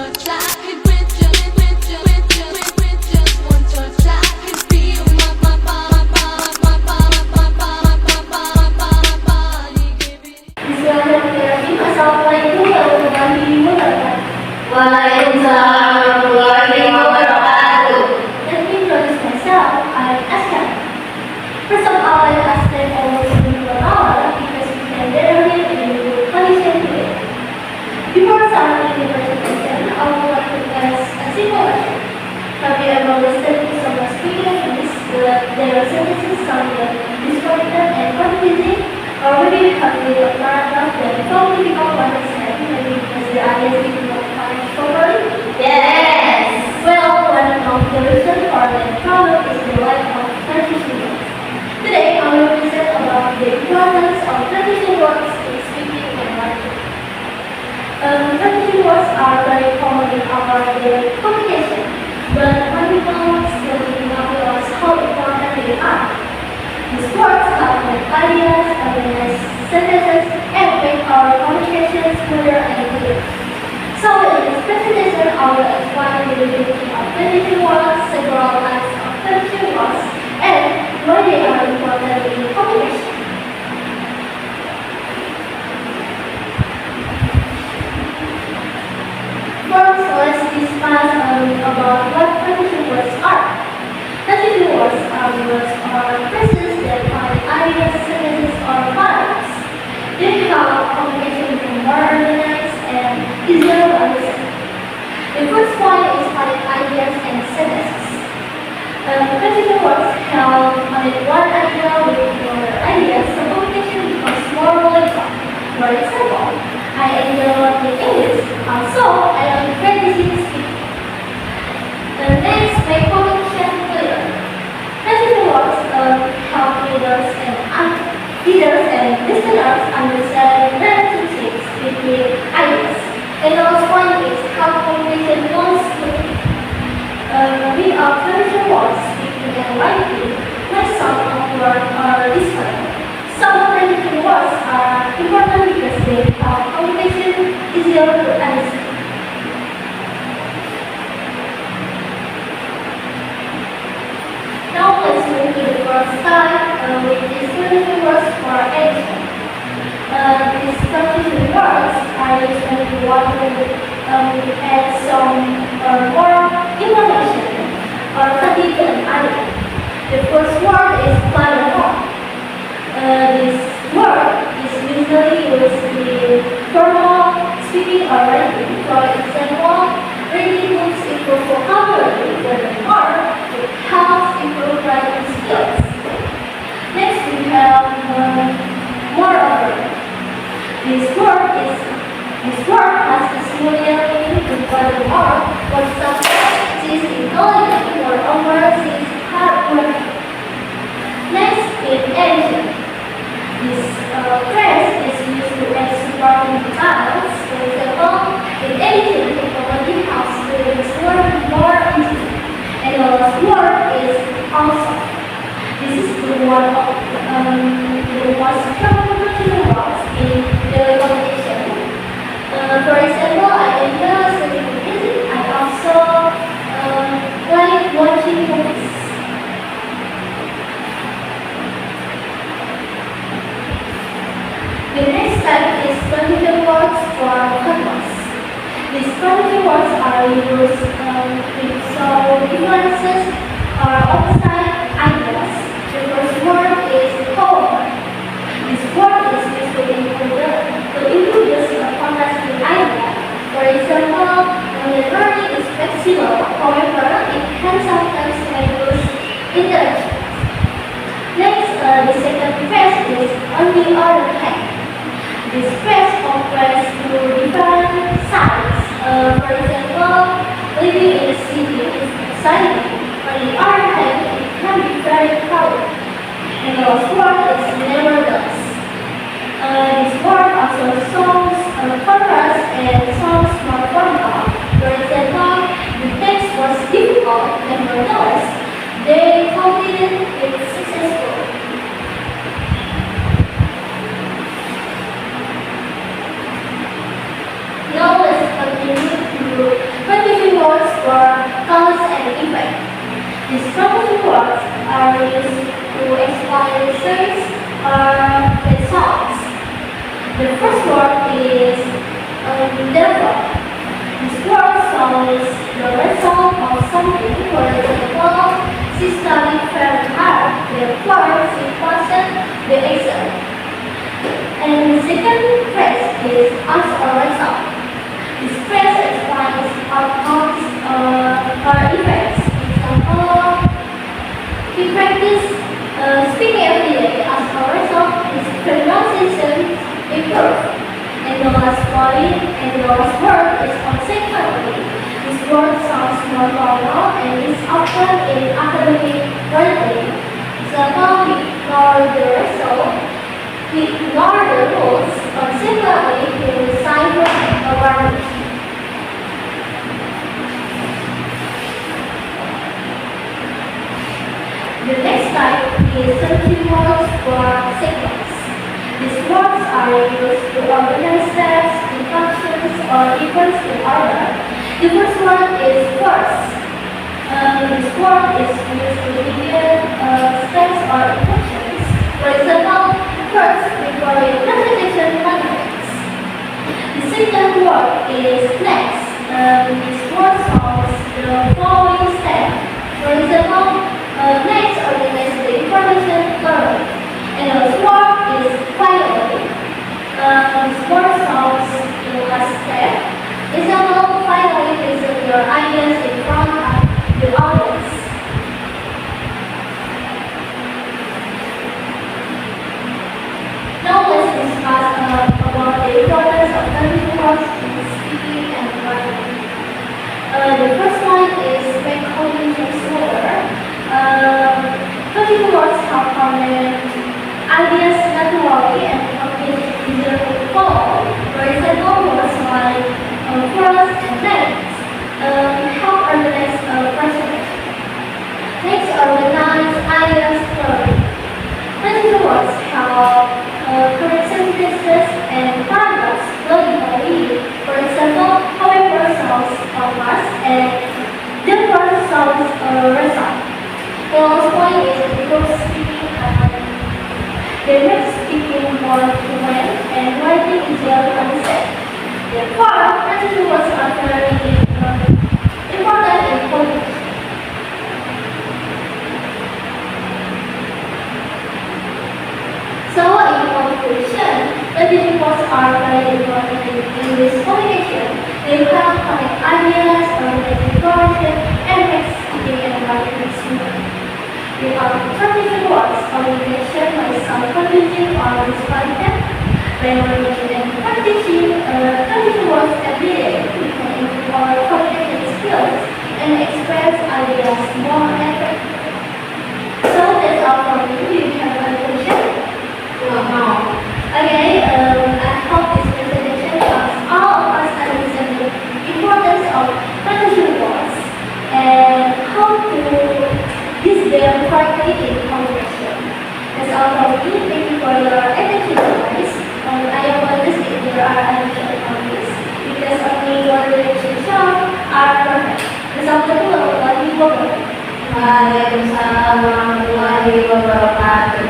touch, I could with just one touch, I could feel my body giving. Bismillahirrahmanirrahim. Assalamualaikum warahmatullahi wabarakatuh. Waalaikumsalam warahmatullahi wabarakatuh. Let me introduce myself. I'm Asya. First of all, I ask them always to do an hour because we can barely live in a good condition today. Before starting the presentation, I would like to ask a simple question. Have you ever listened to someone speaking English, but their sentences sounded disjointed and confusing? Or maybe you have read a paragraph that felt difficult to understand, maybe because the ideas did not come properly? Yes. Well, one of the reasons for that problem is the lack of transition words. Today, I will present about the importance of transition words in speaking and writing. Transition words are very common in our daily communication, but when people still do not realize how important they are. These words help make ideas, organize sentences, and make our communication smoother and clearer. So in this presentation, I will explain the definition of transition words, several types of transition words, and why they are important in communication. First, let's discuss about what transition words are. Transition words are words or phrases that combine ideas, sentences, or paragraphs. They help communication become more organized and easier to understand. The first point is connect ideas and sentences. Transition words help connect one idea with another idea, so communication becomes more logical. For example, I enjoy learning English, so I am practicing speaking. The next, make communication clear. Transition words help readers and listeners understand relationships between ideas. And the last point is how communication goes smoothly. Without transition words, speaking and writing may sound awkward or disconnected. Some transition words are important because they help communication easier to understand. Now let's move to the first type, which is transition words for edition. These transition words are used when you want to add some or more information or convey an idea. The first word is platform. This word is usually used in formal speaking or writing. For example, reading books improve vocabulary, or it helps improve writing skills. Next, we have moreover. This word has a similar meaning to furthermore, but sometimes it is intelligent or overseas hardworking. Next, in addition. This phrase is used to add supporting details. For example, in addition, technology helps students learn more easily. And the last word is also. This is the one of the most common transition words in daily communication. For example, I enjoy listening to music. I also like watching movies. The next type is transition words for purpose. These transition words are used so differences or opposite ideas. The first word is however. This word is used to introduce a contrasting idea. For example, when the learning is flexible, however, it can sometimes reduce interaction. Next, the second phrase is on the other hand. This phrase compares to different sides. For example, living in a city is exciting. On the other hand, it can be very crowded. And the last word is nevertheless. This word also shows contrast and sounds more formal. For example, the text was difficult, nevertheless, they completed it successfully. Now let's continue to are used to explain words or results. The first word is therefore. This word shows the result of something. For example, she studied very hard. Therefore, she passed the exam. And the second phrase is as a result. This phrase explains outcomes or effects. For example, he practiced speaking every day. As a result, his pronunciation improved. And the last point and the last word is consequently. This word sounds more formal and is often in academic writing. Example, he ignored the result. He ignored the rules. Consequently, he resigned a varnish. The next type is searching words for sequence. These words are used to organize steps, instructions, or events in order. The first one is first. This word is used to indicate steps or instructions. For example, first before a presentation manifests. The second word is next. This word shows the following step. For example, next organize the information thoroughly. And the last word is finally. This word shows the last step. Example, finally present your ideas in front of the audience. Now let's discuss about the importance of learning words in speaking and writing. The first one is make communication slower. Learning words help convey ideas naturally and make it easier to follow. For example, words like first and next help organize a presentation. Next, organize ideas thoroughly. Learning words help correct sentences and paragraphs logically. For example, however sounds compass and therefore sounds result. The last point is improve speaking and they make speaking more fluent and writing easier to understand. Therefore, learning words are very important in communication. So, in conclusion, learning words are very important in English communication. They help connect ideas, organize information, and make speaking and writing smoother. Without practicing words, communication might sound confusing or disjointed. By learning and practicing words every day, we can improve our communication skills and express ideas more effectively. So that's all from me. Do you have a question? No. Okay, I hope this presentation helps all of us understand the importance of practicing words and how to use them correctly in communication. That's all from me. Thank you for your attention, guys. I am understand there are additional comments because only one relationship are perfect. Assalamualaikum warahmatullahi wabarakatuh. Waalaikumsalam warahmatullahi wabarakatuh.